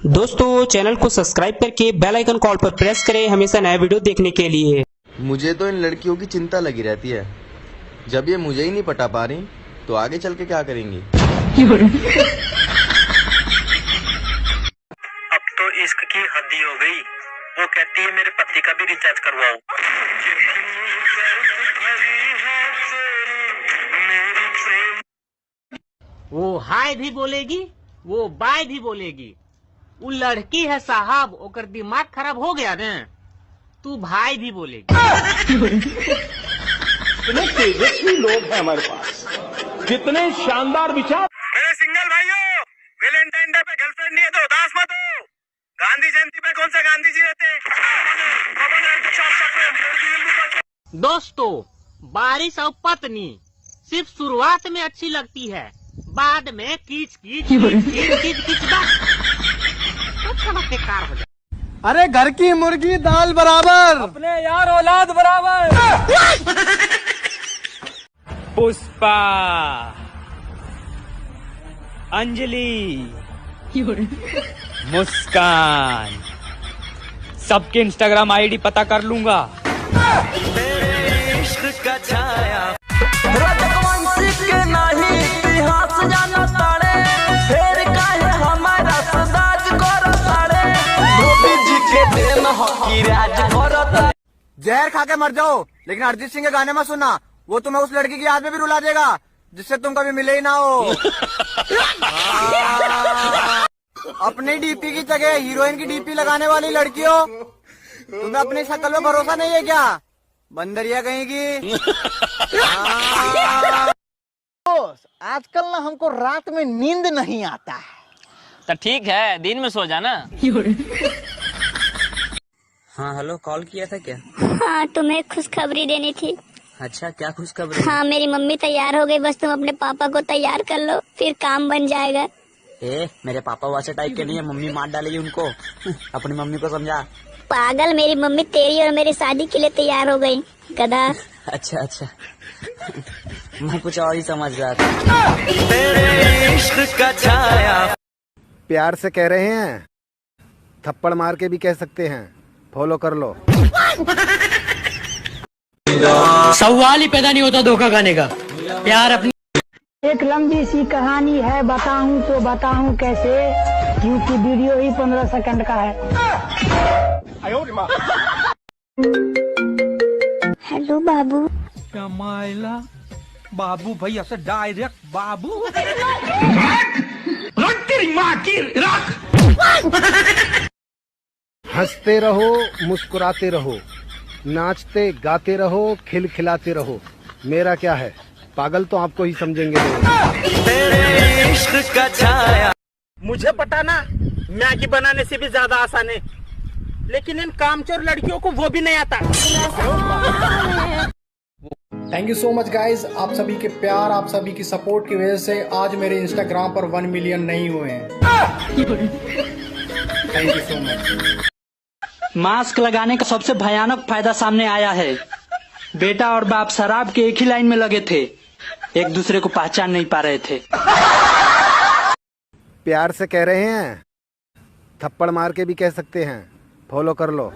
दोस्तों चैनल को सब्सक्राइब करके बेल आइकन कॉल पर प्रेस करें हमेशा नया वीडियो देखने के लिए। मुझे तो इन लड़कियों की चिंता लगी रहती है, जब ये मुझे ही नहीं पटा पा रही तो आगे चल के क्या करेंगी। अब तो इश्क की हद ही हो गई। वो कहती है मेरे पति का भी रिचार्ज करवाओ। वो हाय भी बोलेगी, वो बाय भी बोलेगी। वो लड़की है साहब, ओकर दिमाग खराब हो गया ने। तू भाई भी बोलेगी। कितने तेजस्वी लोग हैं हमारे पास, कितने शानदार विचार। मेरे सिंगल भाइयों, वैलेंटाइन डे पे गर्लफ्रेंड नहीं है तो उदास मत हो। गांधी जयंती पे कौन सा गांधी जी रहते हैं। दोस्तों, बारिश और पत्नी सिर्फ शुरुआत में अच्छी लगती है, बाद में कीच बेकार हो जाए। अरे घर की मुर्गी दाल बराबर, अपने यार औलाद बराबर। पुष्पा, अंजलि, मुस्कान, सबके इंस्टाग्राम आईडी पता कर लूंगा। जहर खा के मर जाओ, लेकिन अरिजीत सिंह के गाने में सुनना, वो तुम्हें उस लड़की की याद में भी रुला देगा जिससे तुम कभी मिले ही ना हो। अपनी डीपी की जगह हीरोइन की डीपी लगाने वाली लड़कियों, तुम्हें अपनी शक्ल में भरोसा नहीं है क्या? बंदरिया कहेंगी। आजकल ना हमको रात में नींद नहीं आता है। तो ठीक है, दिन में सो जाना। हाँ हेलो, कॉल किया था क्या? हाँ, तुम्हें खुशखबरी देनी थी। अच्छा, क्या खुशखबरी? हाँ, मेरी मम्मी तैयार हो गई, बस तुम अपने पापा को तैयार कर लो, फिर काम बन जाएगा। मेरे पापा वैसे टाइप के नहीं है, मम्मी मार डालेगी उनको। अपनी मम्मी को समझा। पागल, मेरी मम्मी तेरी और मेरी शादी के लिए तैयार हो गई, गधा। अच्छा मैं कुछ और ही समझ रहा था। प्यार से कह रहे हैं, थप्पड़ मार के भी कह सकते हैं, फॉलो कर लो। सवाल ही पैदा नहीं होता धोखा खाने का। प्यार अपनी एक लंबी सी कहानी है, बताऊं तो बताऊं कैसे, क्योंकि वीडियो ही 15 सेकंड का है। हेलो बाबू। मायला बाबू भैया से डायरेक्ट बाबू। हंसते रहो, मुस्कुराते रहो, नाचते गाते रहो, खिलखिलाते रहो। मेरा क्या है, पागल तो आपको ही समझेंगे लोग। मुझे पटाना मैगी बनाने से भी ज्यादा आसान है, लेकिन इन कामचोर लड़कियों को वो भी नहीं आता। Thank you so much guys, आप सभी के प्यार, आप सभी की सपोर्ट की वजह से आज मेरे इंस्टाग्राम पर 1 मिलियन नहीं हुए हैं। Thank you so much. Mask लगाने का सबसे भयानक फायदा सामने आया है। बेटा और बाप शराब के एक ही लाइन में लगे थे, एक दूसरे को पहचान नहीं पा रहे थे। प्यार से कह रहे हैं, थप्पड़ मार के भी कह सकते हैं, फॉलो कर लो।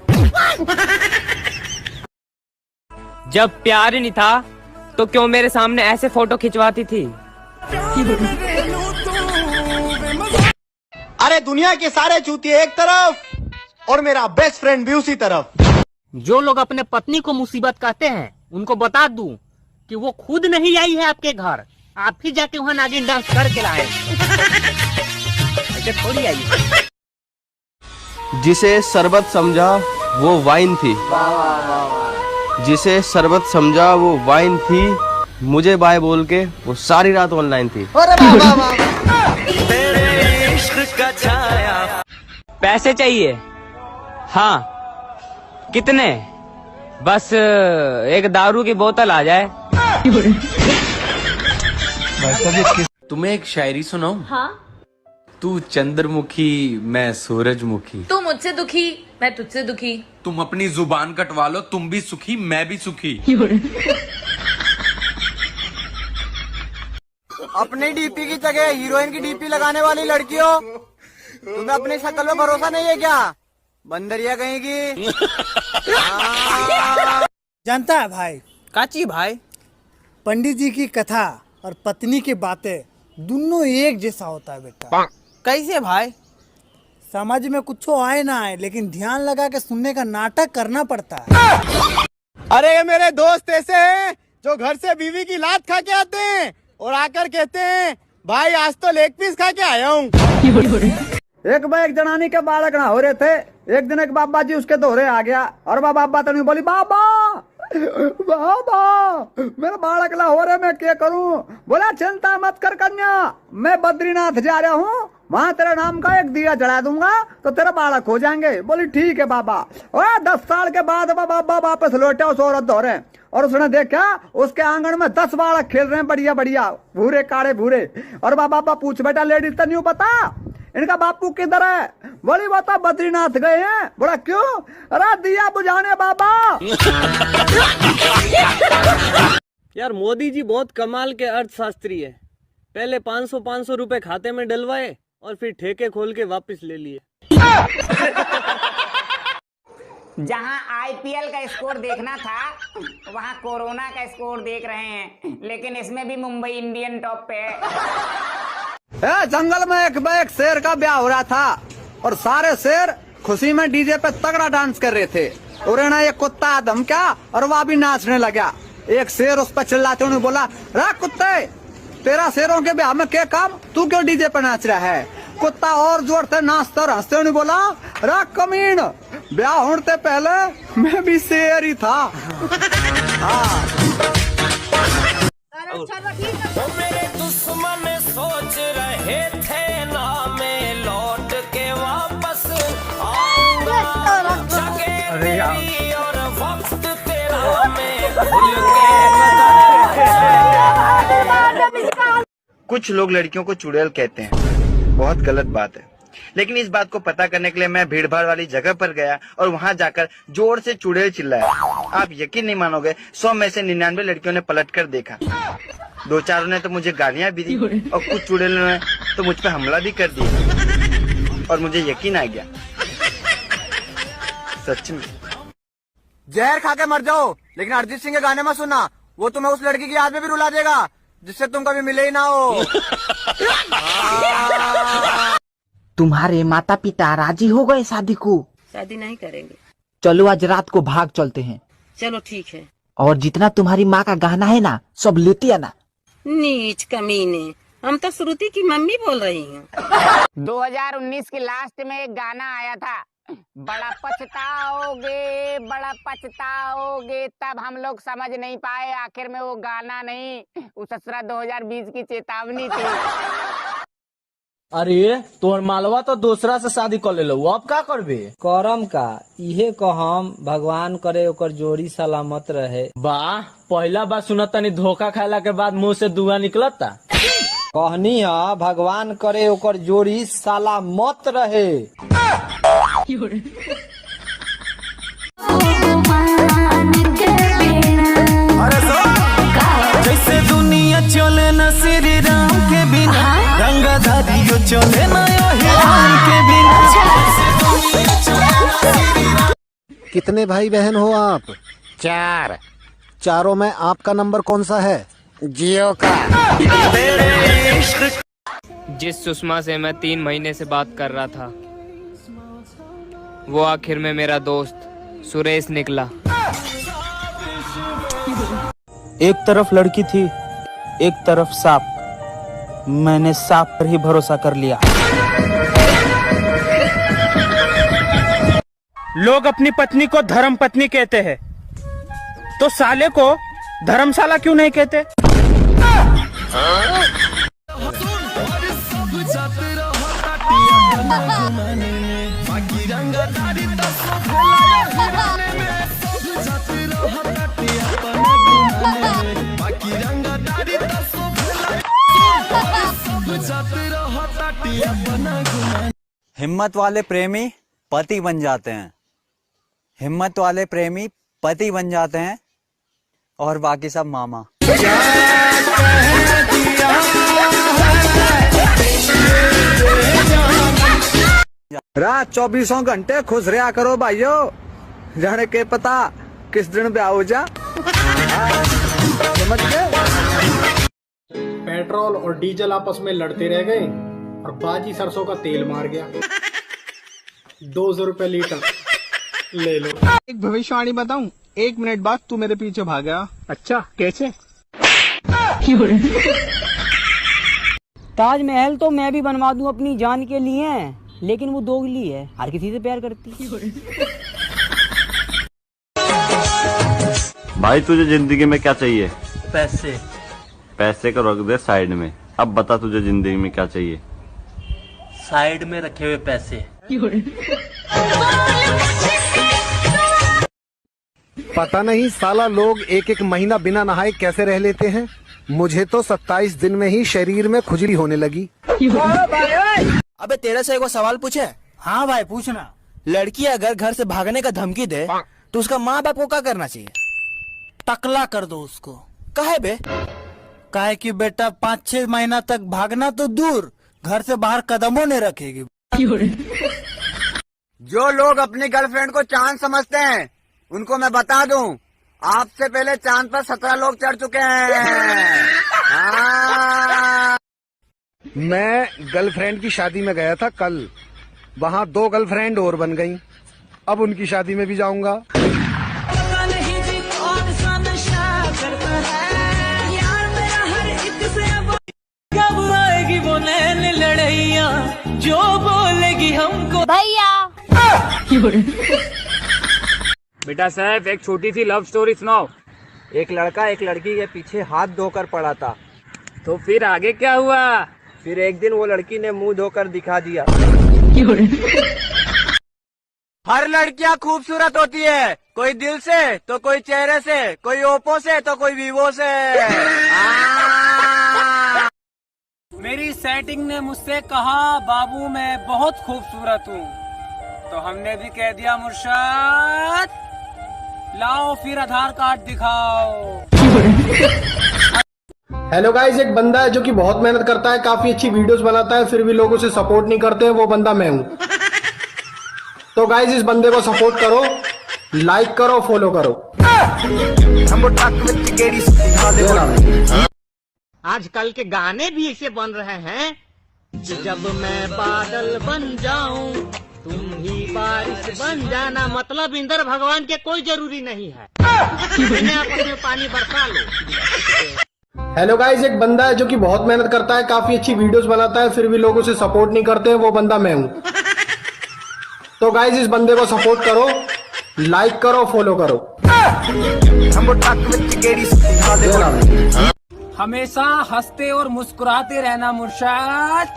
जब प्यार ही नहीं था तो क्यों मेरे सामने ऐसे फोटो खिंचवाती थी? अरे दुनिया के सारे चूतिए एक तरफ और मेरा बेस्ट फ्रेंड भी उसी तरफ। जो लोग अपने पत्नी को मुसीबत कहते हैं, उनको बता दूं कि वो खुद नहीं आई है आपके घर, आप ही जाके वहाँ नागिन डांस करके लाए। ऐसे थोड़ी आई। जिसे शरबत समझा वो वाइन थी, जिसे शरबत समझा वो वाइन थी, मुझे बाय बोल के वो सारी रात ऑनलाइन थी। पैसे चाहिए? हाँ, कितने? बस एक दारू की बोतल आ जाए। तुम्हें एक शायरी सुनाऊं? हाँ। तू चंद्रमुखी, मैं सूरजमुखी। तू मुझसे दुखी, मैं तुझसे दुखी। तुम अपनी जुबान कटवा लो, तुम भी सुखी मैं भी सुखी। अपनी डीपी की जगह हीरोइन की डीपी लगाने वाली लड़कियों, तुम्हें अपनी शक्ल में भरोसा नहीं है क्या? बंदरिया कहेगी। जानता है भाई, काची भाई, पंडित जी की कथा और पत्नी की बातें दोनों एक जैसा होता है बेटा। कैसे भाई? समझ में कुछ आए ना आए, लेकिन ध्यान लगा के सुनने का नाटक करना पड़ता है। अरे ये मेरे दोस्त ऐसे हैं जो घर से बीवी की लात खा के आते हैं और आकर कहते हैं भाई आज तो लेग पीस खा के आया हूँ। एक बार एक जनानी के बालक ना हो रहे थे। एक दिन एक बाबा जी उसके दोहरे आ गया और बाबा तो नहीं बोली, बाबा बाबा मेरा बालक ला हो रहे, मैं क्या करूं? बोला चिंता मत कर कन्या, मैं बद्रीनाथ जा रहा हूँ, वहाँ तेरे नाम का एक दिया जला दूंगा तो तेरा बालक हो जाएंगे। बोली ठीक है बाबा। और 10 साल के बाद बाबा वापस लौटे उस औरत दोहरे और उसने देखा उसके आंगन में 10 बालक खेल रहे हैं, बढ़िया बढ़िया, भूरे काड़े भूरे। और बाबा पूछ बेटा लेडीज तो नहीं पता इनका बापू किधर है? बोली वो तो बद्रीनाथ गए हैं। बोला क्यों? अरे दिया बुझाने बाबा। यार मोदी जी बहुत कमाल के अर्थशास्त्री है। पहले 500 रुपए खाते में डलवाए और फिर ठेके खोल के वापस ले लिए। जहां आईपीएल का स्कोर देखना था वहां कोरोना का स्कोर देख रहे हैं, लेकिन इसमें भी मुंबई इंडियन टॉप पे है। जंगल में एक शेर का ब्याह हो रहा था और सारे शेर खुशी में डीजे पे तगड़ा डांस कर रहे थे। और ना एक कुत्ता धमका और वह भी नाचने लगा। एक शेर उस पर चिल्लाते हुए बोला, रा कुत्ते तेरा शेरों के ब्याह में क्या काम, तू क्यों डीजे पे नाच रहा है? कुत्ता और जोर से नाचता और हंसते हुए बोला, रा कमीन ब्याह होने पहले मैं भी शेर ही था। मेरे दुश्मन सोच रहे थे ना मैं लौट के वापस आऊंगा, जगह और वक्त तेरा मैं भूल के। कुछ लोग लड़कियों को चुड़ैल कहते हैं, बहुत गलत बात है। लेकिन इस बात को पता करने के लिए मैं भीड़ भाड़ वाली जगह पर गया और वहां जाकर जोर से चुड़ैल चिल्लाया। आप यकीन नहीं मानोगे, 100 में से 99 लड़कियों ने पलट कर देखा। 2-4 ने तो मुझे गालियां भी दी और कुछ चुड़ैलों ने तो मुझ पर हमला भी कर दिया और मुझे यकीन आ गया सच में। जहर खा के मर जाओ, लेकिन अरिजीत सिंह के गाने में सुनना, वो तुम्हें उस लड़की की याद में भी रुला देगा जिससे तुम कभी मिले ही ना हो। तुम्हारे माता पिता राजी हो गए शादी को? शादी नहीं करेंगे। चलो आज रात को भाग चलते हैं। चलो ठीक है। और जितना तुम्हारी माँ का गहना है ना सब लेते आना। नीच कमीने, हम तो श्रुति की मम्मी बोल रही हूँ। 2019 के लास्ट में एक गाना आया था, बड़ा पछताओगे बड़ा पछताओगे, तब हम लोग समझ नहीं पाए आखिर में वो गाना नहीं, उस 2020 की चेतावनी थी। अरे तोहर मालवा तो दूसरा से शादी कर ले लो, अब का करबे? करम का इहे कहम, भगवान करे ओकर जोड़ी सलामत रहे। वाह, पहला बार सुनत तनी धोखा खाला के बाद मुंह से धुआं निकलता। कहनी है भगवान करे ओकर जोड़ी सलामत रहे। जैसे दुनिया चले न श्री राम के बिना, रंगधारियों चले न हिरान के बिना। कितने भाई बहन हो आप? 4। चारों में आपका नंबर कौन सा है? जियो का। जिस सुषमा से मैं 3 महीने से बात कर रहा था, वो आखिर में मेरा दोस्त सुरेश निकला। एक तरफ लड़की थी, एक तरफ सांप। मैंने सांप पर ही भरोसा कर लिया। लोग अपनी पत्नी को धर्म पत्नी कहते हैं, तो साले को धर्मशाला क्यों नहीं कहते? हिम्मत वाले प्रेमी पति बन जाते हैं, हिम्मत वाले प्रेमी पति बन जाते हैं और बाकी सब मामा। रात 24 घंटे खुश रहा करो भाइयों, जाने के पता किस दिन ब्याह हो जा। समझ गए? पेट्रोल और डीजल आपस में लड़ते रह गए और बाजी सरसों का तेल मार गया। 200 रुपए लीटर ले लो। एक भविष्यवाणी बताऊं, 1 मिनट बाद तू मेरे पीछे भागा। अच्छा कैसे? ताजमहल तो मैं भी बनवा दूं अपनी जान के लिए, लेकिन वो दोगली है, हर किसी से प्यार करती। भाई तुझे जिंदगी में क्या चाहिए? पैसे। पैसे को रख दे साइड में, अब बता तुझे जिंदगी में क्या चाहिए? साइड में रखे हुए पैसे। पता नहीं साला लोग 1-1 महीना बिना नहाए कैसे रह लेते हैं। मुझे तो 27 दिन में ही शरीर में खुजली होने लगी। अबे तेरे से एक सवाल पूछे? हाँ भाई पूछना। लड़की अगर घर से भागने का धमकी दे तो उसका माँ बाप को क्या करना चाहिए? टकला कर दो उसको। काहे बे? काहे कि बेटा 5-6 महीना तक भागना तो दूर, घर से बाहर कदमों नहीं रखेगी। जो लोग अपनी गर्लफ्रेंड को चांद समझते हैं उनको मैं बता दूं, आपसे पहले चांद पर 17 लोग चढ़ चुके हैं। मैं गर्लफ्रेंड की शादी में गया था कल, वहाँ 2 गर्लफ्रेंड और बन गईं। अब उनकी शादी में भी जाऊंगा। कब आएगी वो नैन लड़ैया जो बोलेगी हमको भैया। बेटा साहब एक छोटी सी लव स्टोरी सुनाओ। एक लड़का एक लड़की के पीछे हाथ धोकर पड़ा था, तो फिर आगे क्या हुआ? फिर एक दिन वो लड़की ने मुंह धोकर दिखा दिया। हर लड़कियां खूबसूरत होती है, कोई दिल से तो कोई चेहरे से, कोई ओप्पो से तो कोई वीवो से। मेरी सेटिंग ने मुझसे कहा बाबू मैं बहुत खूबसूरत हूँ, तो हमने भी कह दिया मुर्शद लाओ फिर आधार कार्ड दिखाओ। हेलो गाइस, एक बंदा है जो कि बहुत मेहनत करता है, काफी अच्छी वीडियोस बनाता है, फिर भी लोग उसे सपोर्ट नहीं करते हैं। वो बंदा मैं हूँ। तो गाइस इस बंदे को सपोर्ट करो, लाइक करो, फॉलो करो। आजकल के गाने भी ऐसे बन रहे हैं कि जब मैं बादल बन जाऊं तुम ही बारिश बन जाना, मतलब इंद्र भगवान के कोई जरूरी नहीं है, अपने आपस में पानी बरसा लो। हेलो गाइस, एक बंदा है जो कि बहुत मेहनत करता है, काफी अच्छी वीडियोस बनाता है, फिर भी लोग उसे सपोर्ट नहीं करते हैं। वो बंदा मैं हूँ। तो गाइस इस बंदे को सपोर्ट करो, लाइक करो, फॉलो करो। हमेशा हंसते और मुस्कुराते रहना मुर्शद,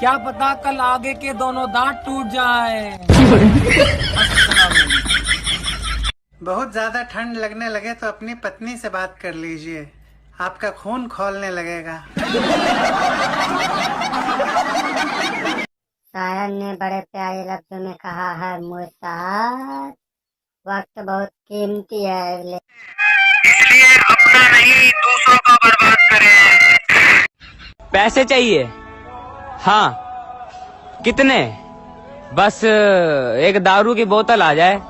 क्या पता कल आगे के दोनों दांत टूट जाएं। बहुत ज्यादा ठंड लगने लगे तो अपनी पत्नी से बात कर लीजिए, आपका खून खौलने लगेगा। शायर ने बड़े प्यारे लफ्जों में कहा है मुर्शद, वक्त बहुत कीमती है, इसलिए अपना नहीं दूसरों का बर्बाद करें। पैसे चाहिए? हाँ। कितने? बस एक दारू की बोतल आ जाए।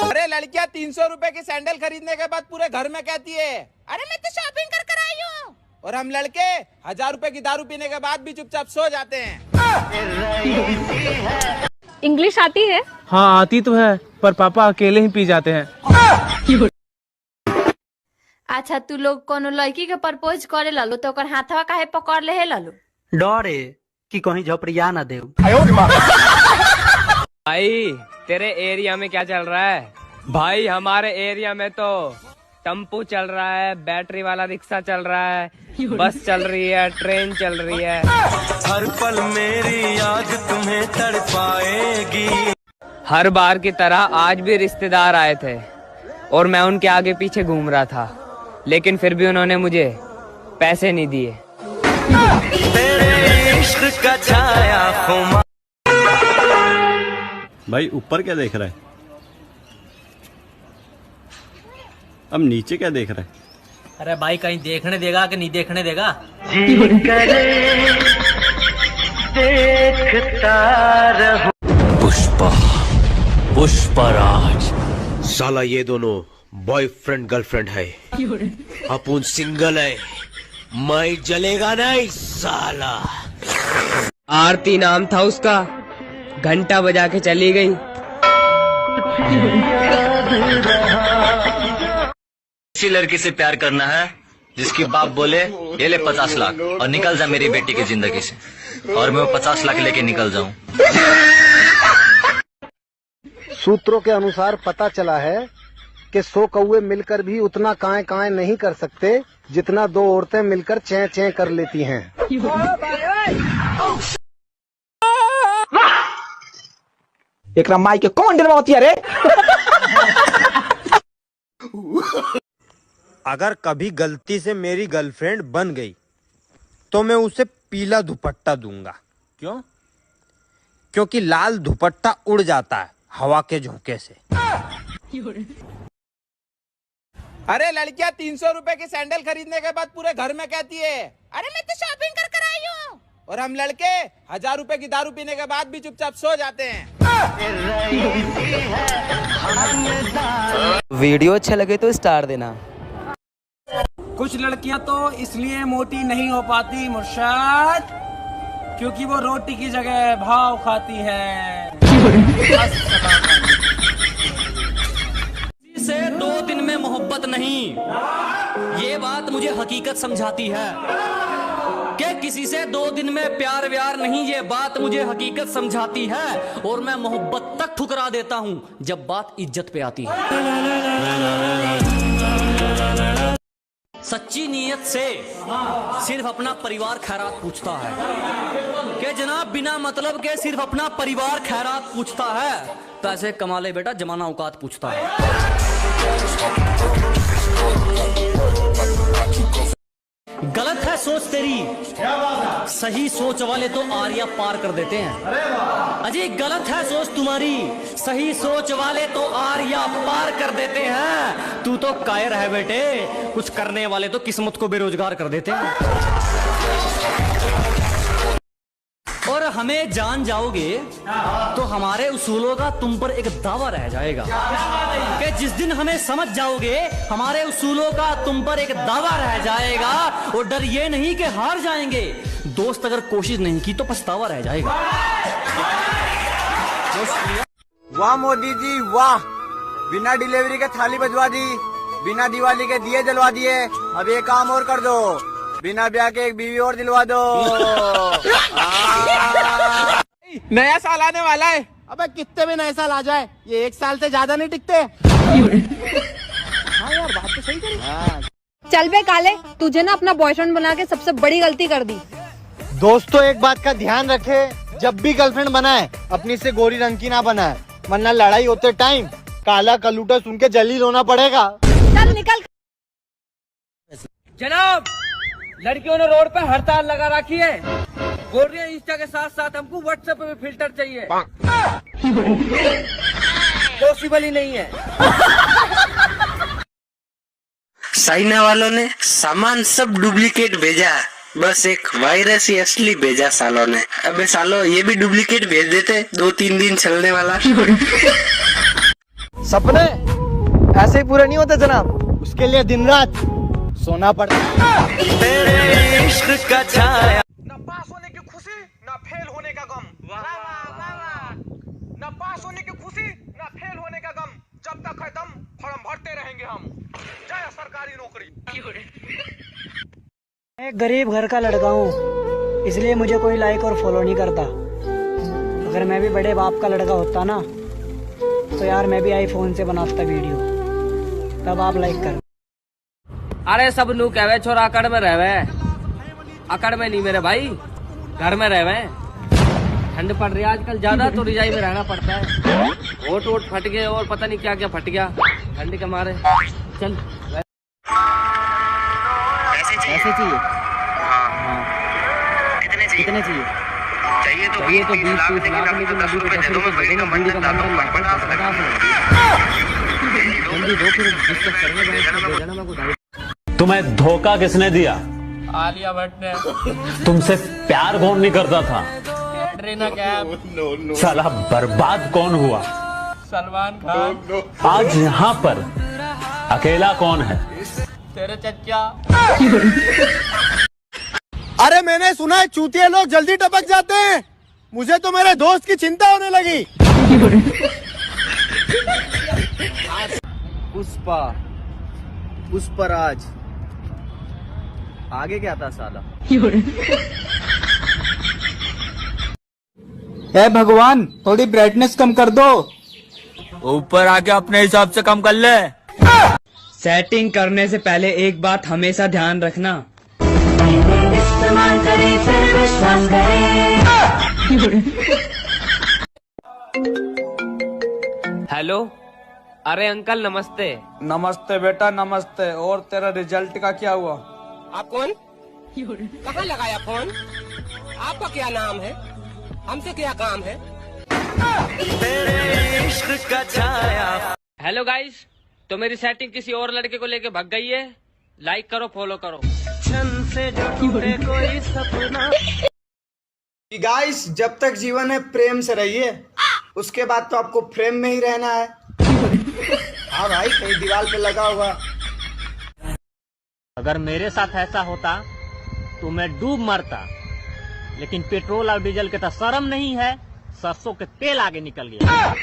अरे लड़कियां 300 रुपए की सैंडल खरीदने के बाद पूरे घर में कहती है अरे मैं तो शॉपिंग कर कर आई हूँ, और हम लड़के 1000 रुपए की दारू पीने के बाद भी चुपचाप सो जाते हैं। इंग्लिश आती है? हाँ आती तो है, पर पापा अकेले ही पी जाते हैं। अच्छा तू लोग कोनो लड़की के प्रपोज करे लालो तो ओकर हाथवा काहे पकड़ ले लालो? डरे कि कहीं झपड़िया ना दे। भाई तेरे एरिया में क्या चल रहा है? भाई हमारे एरिया में तो टेम्पो चल रहा है, बैटरी वाला रिक्शा चल रहा है, बस चल रही है, ट्रेन चल रही है। हर पल मेरी याद तुम्हें तड़पाएगी। हर बार की तरह आज भी रिश्तेदार आए थे, और मैं उनके आगे पीछे घूम रहा था, लेकिन फिर भी उन्होंने मुझे पैसे नहीं दिए। भाई ऊपर क्या देख रहा है? अब नीचे क्या देख रहा है? अरे भाई कहीं देखने देगा कि नहीं देखने देगा? पुष्पा पुष्पराज, साला ये दोनों बॉयफ्रेंड गर्लफ्रेंड है, अपन सिंगल है, मैं जलेगा नहीं साला। आरती नाम था उसका, घंटा बजा के चली गई। किसी लड़की से प्यार करना है जिसकी बाप बोले ये ले 50 लाख और निकल जा मेरी बेटी की जिंदगी से, और मैं वो 50 लाख लेके निकल जाऊं। सूत्रों के अनुसार पता चला है कि 100 कौवे मिलकर भी उतना काए काए नहीं कर सकते जितना 2 औरतें मिलकर चैं चैं कर लेती हैं। एक माई के कौन डरवाती है रे? अगर कभी गलती से मेरी गर्लफ्रेंड बन गई तो मैं उसे पीला दुपट्टा दूंगा। क्यों? क्योंकि लाल दुपट्टा उड़ जाता है हवा के झोंके से। अरे लड़कियां 300 रुपए की सैंडल खरीदने के बाद पूरे घर में कहती है अरे मैं तो शॉपिंग कर कर आई हूँ, और हम लड़के 1000 रुपए की दारू पीने के बाद भी चुपचाप सो जाते हैं। वीडियो अच्छा लगे तो स्टार देना। कुछ लड़कियां तो इसलिए मोटी नहीं हो पाती मुर्शद, क्योंकि वो रोटी की जगह भाव खाती है। से 2 दिन में मोहब्बत नहीं, ये बात मुझे हकीकत समझाती है कि किसी से 2 दिन में प्यार व्यार नहीं, ये बात मुझे हकीकत समझाती है। और मैं मोहब्बत तक ठुकरा देता हूँ जब बात इज्जत पे आती है। सच्ची नीयत से सिर्फ अपना परिवार खैरात पूछता है कि जनाब बिना मतलब के सिर्फ अपना परिवार खैरात पूछता है। पैसे कमा ले बेटा, जमाना औकात पूछता है। गलत है सोच तेरी, सही सोच वाले तो आरिया पार कर देते हैं। अजी गलत है सोच तुम्हारी, सही सोच वाले तो आरिया पार कर देते हैं। तू तो कायर है बेटे, कुछ करने वाले तो किस्मत को बेरोजगार कर देते हैं। और हमें जान जाओगे तो हमारे उसूलों का तुम पर एक दावा रह जाएगा कि जिस दिन हमें समझ जाओगे हमारे उसूलों का तुम पर एक दावा रह जाएगा। और डर ये नहीं कि हार जाएंगे, दोस्त अगर कोशिश नहीं की तो पछतावा रह जाएगा। वाह मोदी जी वाह, बिना डिलीवरी के थाली बजवा दी, बिना दिवाली के दिए जलवा दिए। अब ये काम और कर दो, बिना ब्याह के एक बीवी और दिलवा दो। नया साल आने वाला है, अबे कितने भी नए साल आ जाए ये 1 साल से ज्यादा नहीं टिकते। हाँ यार बात तो सही करी। चल बे काले, तुझे ना अपना बॉयफ्रेंड बना के सबसे बड़ी गलती कर दी। दोस्तों एक बात का ध्यान रखे, जब भी गर्लफ्रेंड बनाए अपनी से गोरी रंग की ना बनाए, वरना लड़ाई होते टाइम काला कलूटा सुन के जलील होना पड़ेगा। चल निकल। जनाब लड़कियों ने रोड पे हड़ताल लगा रखी है, बोल रही है इंस्टा के साथ साथ हमको व्हाट्सएप पे भी फिल्टर चाहिए। पॉसिबल ही नहीं है। चाइना वालों ने सामान सब डुप्लीकेट भेजा, बस एक वायरस ही असली भेजा सालों ने। अबे सालो ये भी डुप्लीकेट भेज देते, 2-3 दिन चलने वाला। सपने ऐसे ही पूरे नहीं होते जनाब, उसके लिए दिन रात सोना पड़ता। तेरे इश्क का छाया, न पास होने की खुशी न फेल होने का गम, न पास होने की खुशी न फेल होने का गम, जब तक है दम फॉर्म भरते रहेंगे हम, जय सरकारी नौकरी। मैं एक गरीब घर का लड़का हूँ, इसलिए मुझे कोई लाइक और फॉलो नहीं करता। अगर मैं भी बड़े बाप का लड़का होता ना तो यार मैं भी आईफोन से बनाता वीडियो, तब आप लाइक कर। अरे सब नू कहवे छोरा अकड़ में रहवे, अकड़ में नहीं मेरे भाई, घर में रहवे। ठंड पड़ रही है आजकल ज्यादा, तो रजाई में रहना पड़ता है। ओट वोट फट गए और पता नहीं क्या क्या फट गया ठंड के मारे। चल ऐसे चाहिए। कितने चाहिए? चाहिए तो 20 लाख, लेकिन अभी तो 10 रुपए दे दो, मैं बड़ी का मंडन डालूं, 50 लगा। जल्दी दो, फिर डिस्कस करेंगे। दे देना मेरे को। तुम्हें धोखा किसने दिया? आलिया भट्ट ने। तुमसे प्यार कौन नहीं करता था? कैटरीना कैफ। साला बर्बाद कौन हुआ? सलमान खान। आज यहाँ पर अकेला कौन है? तेरे चच्चा। अरे मैंने सुना है चूतिया लोग जल्दी टपक जाते हैं, मुझे तो मेरे दोस्त की चिंता होने लगी। पुष्पराज आगे क्या था साला? हे भगवान, थोड़ी ब्राइटनेस कम कर दो। ऊपर आके अपने हिसाब से कम कर ले। सेटिंग करने से पहले एक बात हमेशा ध्यान रखना, इस्तेमाल करें फिर विश्वास करें। हेलो, अरे अंकल नमस्ते। नमस्ते बेटा नमस्ते। और तेरा रिजल्ट का क्या हुआ? आप कौन? कहाँ लगाया फोन? आपका क्या नाम है? हमसे क्या काम है? हेलो गाइस, तो मेरी सेटिंग किसी और लड़के को लेके भाग गई है। लाइक करो, फॉलो करो। गाइस, जब तक जीवन है प्रेम से रहिए, उसके बाद तो आपको फ्रेम में ही रहना है। हाँ भाई, कहीं दीवार पे लगा हुआ। अगर मेरे साथ ऐसा होता तो मैं डूब मरता, लेकिन पेट्रोल और डीजल के तो शर्म नहीं है, सरसों के तेल आगे निकल गया।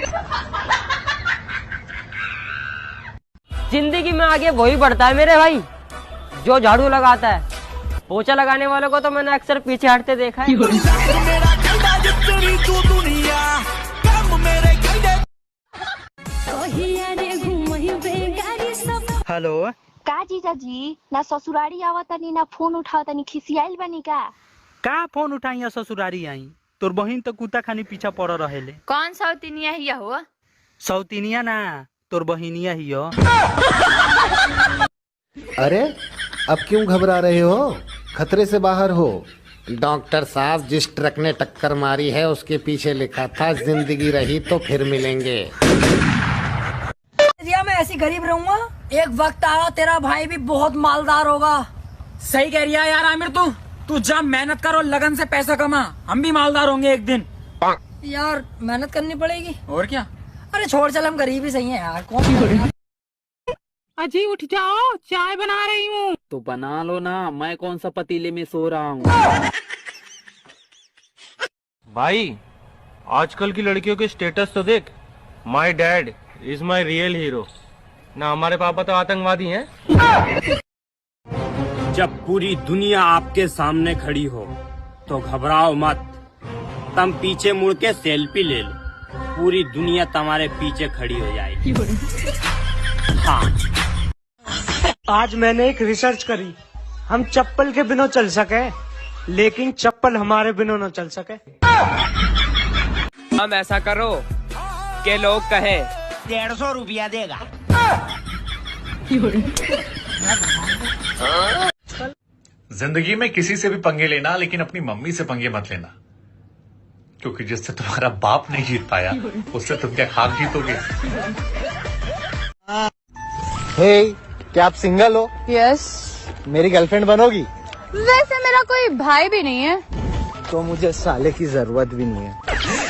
जिंदगी में आगे वही बढ़ता है मेरे भाई जो झाड़ू लगाता है। पोछा लगाने वालों को तो मैंने अक्सर पीछे हटते देखा है। हेलो, का जीजा जी ना ससुरारी आवतनी ना फोन उठावतनी, खिसियाइल बनी का फोन उठाई या ससुरारी आई? तोर बहिन तो कुत्ता खानी पीछा पड़ रहेले। कौन सौतिनिया ही हुआ? सौतिनिया ना, तोर बहिनिया ही हो। अरे अब क्यों घबरा रहे हो? खतरे से बाहर हो। डॉक्टर साहब, जिस ट्रक ने टक्कर मारी है उसके पीछे लिखा था जिंदगी रही तो फिर मिलेंगे। मैं ऐसी गरीब रहूंगा, एक वक्त आया तेरा भाई भी बहुत मालदार होगा। सही कह रहा है यार आमिर, तू जब मेहनत करो लगन से पैसा कमा, हम भी मालदार होंगे एक दिन। यार मेहनत करनी पड़ेगी और क्या। अरे छोड़, चल हम गरीब ही सही हैं यार। कौन? अजी उठ जाओ, चाय बना रही हूँ। तो बना लो ना, मैं कौन सा पतीले में सो रहा हूँ। भाई, आजकल की लड़कियों के स्टेटस तो देख। My dad is my real hero. ना हमारे पापा तो आतंकवादी हैं। जब पूरी दुनिया आपके सामने खड़ी हो तो घबराओ मत, तुम पीछे मुड़ के सेल्फी ले लो, पूरी दुनिया तुम्हारे पीछे खड़ी हो जाएगी। हाँ, आज मैंने एक रिसर्च करी, हम चप्पल के बिना चल सके, लेकिन चप्पल हमारे बिना न चल सके। हम ऐसा करो कि लोग कहे 150 रुपया देगा। जिंदगी में किसी से भी पंगे लेना, लेकिन अपनी मम्मी से पंगे मत लेना, क्योंकि जिससे तुम्हारा बाप नहीं जीत पाया उससे तुम क्या खाक जीतोगे। हे, क्या आप सिंगल हो? यस। मेरी गर्लफ्रेंड बनोगी? वैसे मेरा कोई भाई भी नहीं है, तो मुझे साले की जरूरत भी नहीं है।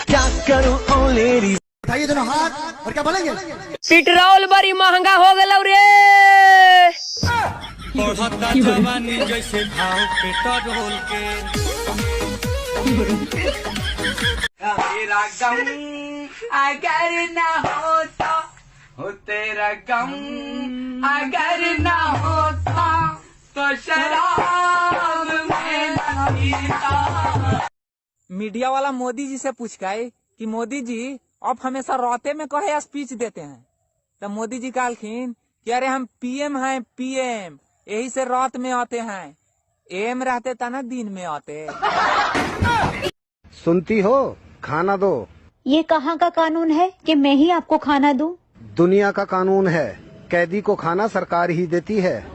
क्या करूं ओ लेडीज। उठाइए दोनों हाथ और क्या बोलेंगे? पेट्रोल बड़ी महंगा हो गया रे। जवानी जैसे भाव पेट्रोल के। तेरा गम अगर ना होता हो, तेरा गम अगर ना होता तो शराब में ना पीता। मीडिया वाला मोदी जी से पूछ गए कि मोदी जी आप हमेशा रोते में कहे स्पीच देते हैं, तो मोदी जी कहलखिन कि अरे हम पीएम हैं, पीएम, यही से रात में आते हैं, एम रहते ता ना दिन में आते। सुनती हो, खाना दो। ये कहाँ का कानून है कि मैं ही आपको खाना दूं? दुनिया का कानून है, कैदी को खाना सरकार ही देती है।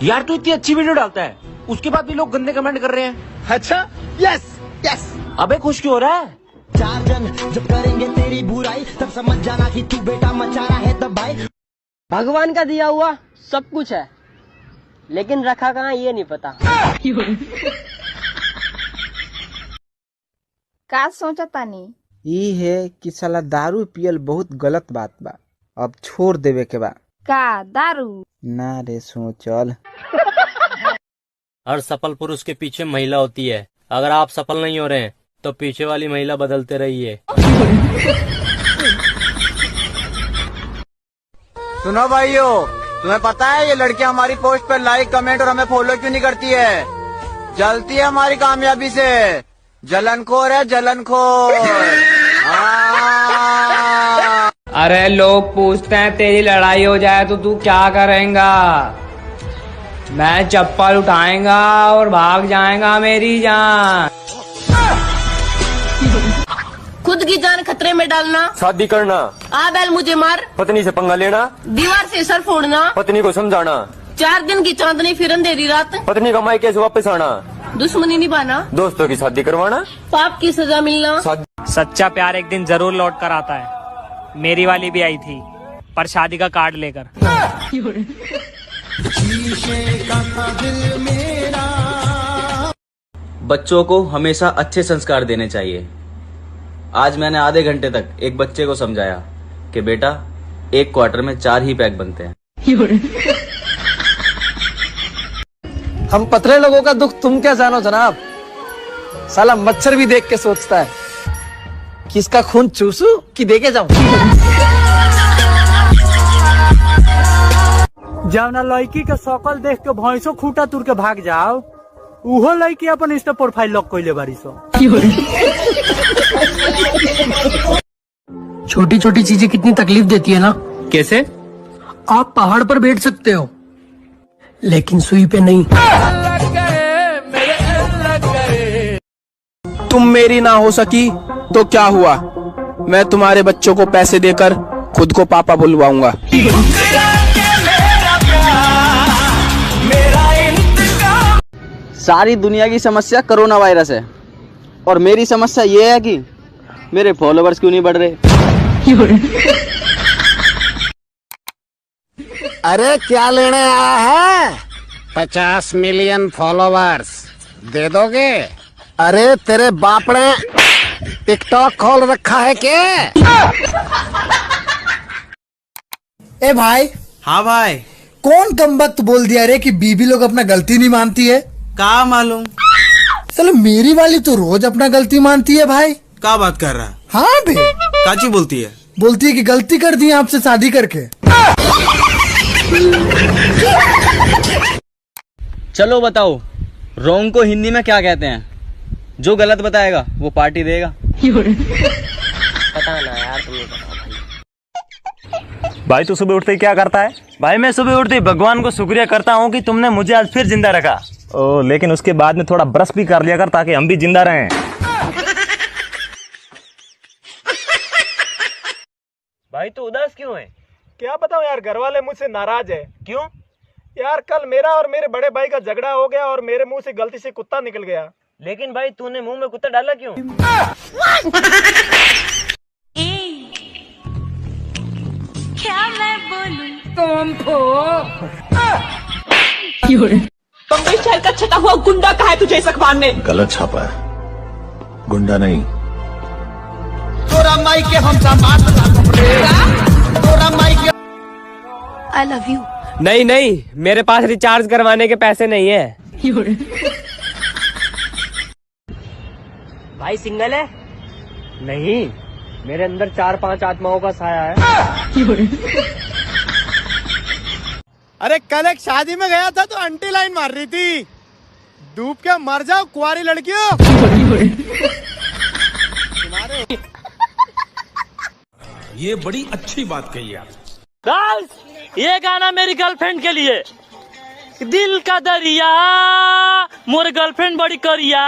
यार तू इतनी अच्छी वीडियो डालता है, उसके बाद भी लोग गंदे कमेंट कर रहे हैं। अच्छा, यस यस। अबे खुश क्यों हो रहा है? 4 जन जब करेंगे तेरी बुराई तब समझ जाना कि तू बेटा मचा रहा है दबाई। भगवान का दिया हुआ सब कुछ है, लेकिन रखा कहाँ ये नहीं पता। का सोचा तानी? ये है कि साला दारू पियल बहुत गलत बात बा, अब छोड़ देवे के बा। का दारू? ना रे सोचल। हर सफल पुरुष के पीछे महिला होती है। अगर आप सफल नहीं हो रहे हैं तो पीछे वाली महिला बदलते रहिए। सुनो भाइयों, तुम्हें पता है ये लड़कियां हमारी पोस्ट पर लाइक कमेंट और हमें फॉलो क्यों नहीं करती है? जलती है हमारी कामयाबी से, जलनखोर है जलनखोर। अरे लोग पूछते हैं तेरी लड़ाई हो जाए तो तू क्या करेगा? मैं चप्पल उठाएगा और भाग जाएगा मेरी जान। खुद की जान खतरे में डालना, शादी करना, आ बैल मुझे मार, पत्नी से पंगा लेना, दीवार से सर फोड़ना, पत्नी को समझाना, 4 दिन की चांदनी फिर अंधेरी रात, पत्नी का मायके से वापस आना, दुश्मनी निभाना, दोस्तों की शादी करवाना, पाप की सजा मिलना। सच्चा प्यार एक दिन जरूर लौट कर आता है। मेरी वाली भी आई थी, पर शादी का कार्ड लेकर। बच्चों को हमेशा अच्छे संस्कार देने चाहिए। आज मैंने आधे घंटे तक एक बच्चे को समझाया कि बेटा 1 क्वार्टर में 4 ही पैक बनते हैं। हम पतले लोगों का दुख तुम क्या जानो जनाब। साला मच्छर भी देख के सोचता है कि इसका खून चूसू कि देके जाऊं। जब ना लड़की के शकल देख के भैंसो खूटा तुर के भाग जाओ, उहो लड़की अपन इंस्टा प्रोफाइल लॉक कइले बारी सो। छोटी छोटी चीजें कितनी तकलीफ देती है ना। कैसे? आप पहाड़ पर बैठ सकते हो लेकिन सुई पे नहीं। तुम मेरी ना हो सकी तो क्या हुआ, मैं तुम्हारे बच्चों को पैसे देकर खुद को पापा बुलवाऊंगा। सारी दुनिया की समस्या कोरोना वायरस है और मेरी समस्या ये है कि मेरे फॉलोवर्स क्यों नहीं बढ़ रहे। अरे क्या लेने आया है? 50 मिलियन फॉलोवर्स दे दोगे? अरे तेरे बाप ने टिकटॉक खोल रखा है क्या? ए भाई। हाँ भाई। कौन कमबख्त बोल दिया रे कि बीबी लोग अपना गलती नहीं मानती है? का मालूम। चलो मेरी वाली तो रोज अपना गलती मानती है भाई। क्या बात कर रहा है? हाँ बे। काची बोलती है? बोलती है कि गलती कर दी आपसे शादी करके। चलो बताओ, रॉन्ग को हिंदी में क्या कहते हैं? जो गलत बताएगा वो पार्टी देगा। पता ना यार, तुम्हें बताओ भाई तू सुबह उठते ही क्या करता है? भाई मैं सुबह उठते ही भगवान को शुक्रिया करता हूँ कि तुमने मुझे आज फिर जिंदा रखा। ओ, लेकिन उसके बाद में थोड़ा ब्रश भी कर लिया कर ताकि हम भी जिंदा रहें। भाई तू उदास क्यों है? क्या बताऊं यार, घर वाले मुझसे नाराज है। क्यों? यार कल मेरा और मेरे बड़े भाई का झगड़ा हो गया और मेरे मुंह से गलती से कुत्ता निकल गया। लेकिन भाई तूने मुंह में कुत्ता डाला क्यों? क्या मैं बोलूं तुमको बम्बई शहर का छटा हुआ गुंडा कहा है तुझे इस अखबार ने? गलत छापा है, गुंडा नहीं। तोरा माई के हम तोरा माई के। I love you. नहीं नहीं, मेरे पास रिचार्ज करवाने के पैसे नहीं है। भाई सिंगल है? नहीं, मेरे अंदर 4-5 आत्माओं का साया है। अरे कल एक शादी में गया था तो आंटी लाइन मार रही थी, डूब के मर जाओ कुंवारी लड़कियों। ये बड़ी अच्छी बात कही आप। ये गाना मेरी गर्लफ्रेंड के लिए। दिल का दरिया मोर गर्लफ्रेंड बड़ी करिया।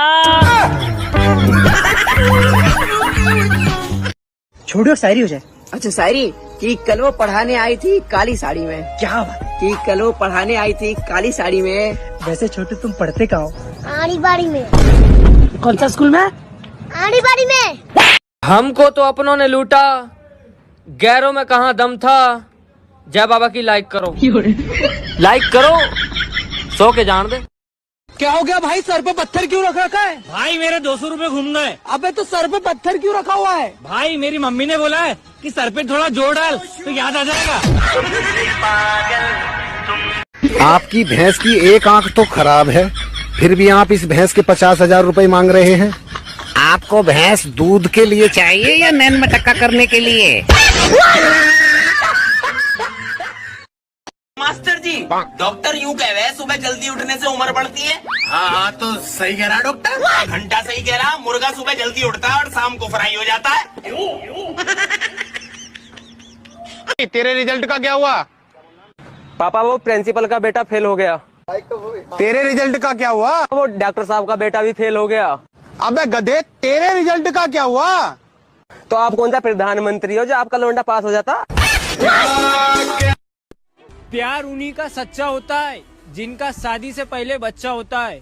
छोड़ो शायरी हो जाए। अच्छा शायरी कि कल वो पढ़ाने आई थी काली साड़ी में। क्या बात कि कल वो पढ़ाने आई थी काली साड़ी में। वैसे छोटू तुम पढ़ते कहाँ हो? आड़ी बाड़ी में। कौन सा स्कूल में? आड़ी बाड़ी में। हमको तो अपनों ने लूटा, गैरों में कहाँ दम था। जय बाबा की लाइक करो, लाइक करो, सो के जान दे। क्या हो गया भाई, सर पे पत्थर क्यों रख रखा है? भाई मेरे 200 रुपए घूम गए। अबे तो सर पे पत्थर क्यों रखा हुआ है? भाई मेरी मम्मी ने बोला है कि सर पे थोड़ा जोर डाल तो याद आ जाएगा। आपकी भैंस की एक आंख तो खराब है, फिर भी आप इस भैंस के 50,000 रुपए मांग रहे हैं। आपको भैंस दूध के लिए चाहिए या नैन मटक्का करने के लिए? मास्टर जी, डॉक्टर यूँ कह रहे हैं सुबह जल्दी उठने से उम्र बढ़ती है। हाँ तो सही कह रहा डॉक्टर, घंटा सही कह रहा। मुर्गा सुबह जल्दी उठता है और शाम को फ्राई हो जाता है। तेरे रिजल्ट का क्या हुआ? पापा वो प्रिंसिपल का बेटा फेल हो गया। तेरे रिजल्ट का क्या हुआ? वो डॉक्टर साहब का बेटा भी फेल हो गया। अबे गधे, तेरे रिजल्ट का क्या हुआ? तो आप कौन सा प्रधानमंत्री हो जो आपका लोंडा पास हो जाता? प्यार उन्हीं का सच्चा होता है जिनका शादी से पहले बच्चा होता है।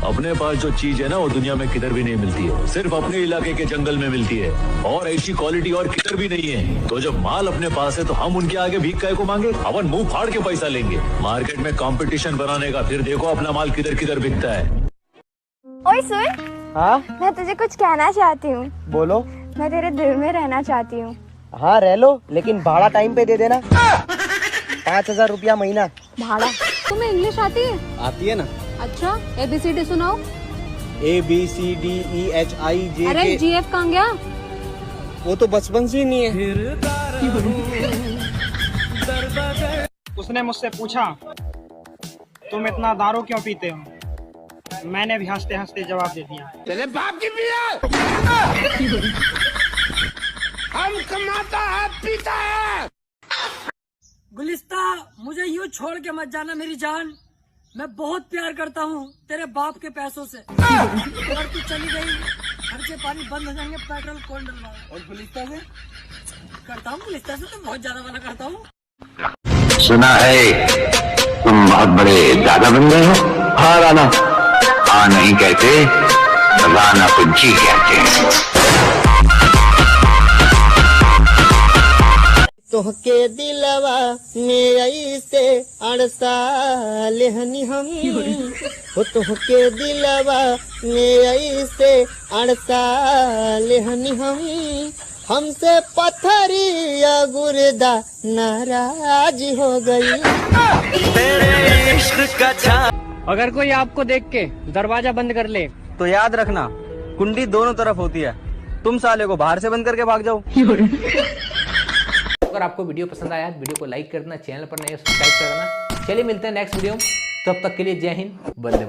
अपने पास जो चीज है ना वो दुनिया में किधर भी नहीं मिलती है, सिर्फ अपने इलाके के जंगल में मिलती है। और ऐसी क्वालिटी और किधर भी नहीं है। तो जब माल अपने पास है तो हम उनके आगे भीख काहे को मांगे? अपन मुंह फाड़ के पैसा लेंगे। मार्केट में कंपटीशन बनाने का, फिर देखो अपना माल किधर किधर बिकता है। ओए सुन। हाँ मैं तुझे कुछ कहना चाहती हूँ। बोलो। मैं तेरे दिल में रहना चाहती हूँ। हाँ रह लो, लेकिन भाड़ा टाइम पे दे देना। 5,000 रुपया महीना भाड़ा। तुम्हें इंग्लिश आती है? आती है ना। अच्छा ABCD सुनाओ। ABCDEHIJ। अरे GF कहाँ गया? वो तो बचपन से ही नहीं है। उसने मुझसे पूछा तुम इतना दारू क्यों पीते हो? मैंने भी हंसते हंसते जवाब दे दिया, तेरे बाप की पिया। हम कमाता है पीता है। गुलिस्ता मुझे यूँ छोड़ के मत जाना मेरी जान, मैं बहुत प्यार करता हूँ तेरे बाप के पैसों से। अगर तू चली गई खर्चे पानी बंद हो जाएंगे, पेट्रोल कौन डलवाएगा? और गुलिस्ता से करता हूँ, गुलिस्ता से तो बहुत ज्यादा वाला करता हूँ। सुना है तुम बहुत बड़े दादा बन गए हो। हाँ राना, हाँ नहीं कहते, राना को जी कहते हैं। तोहके दिलवा में ऐसे अड़सा लेहनी हम हो। तोहके दिलवा में ऐसे अड़सा लेहनी हम। हमसे पत्थरिया गुर्दा नाराज हो गई। अगर कोई आपको देख के दरवाजा बंद कर ले तो याद रखना कुंडी दोनों तरफ होती है, तुम साले को बाहर से बंद करके भाग जाओ। अगर आपको वीडियो पसंद आया वीडियो को लाइक कर देना, चैनल पर नए सब्सक्राइब कर देना। चलिए मिलते हैं नेक्स्ट वीडियो में, तब तक के लिए जय हिंद, वंदे मातरम।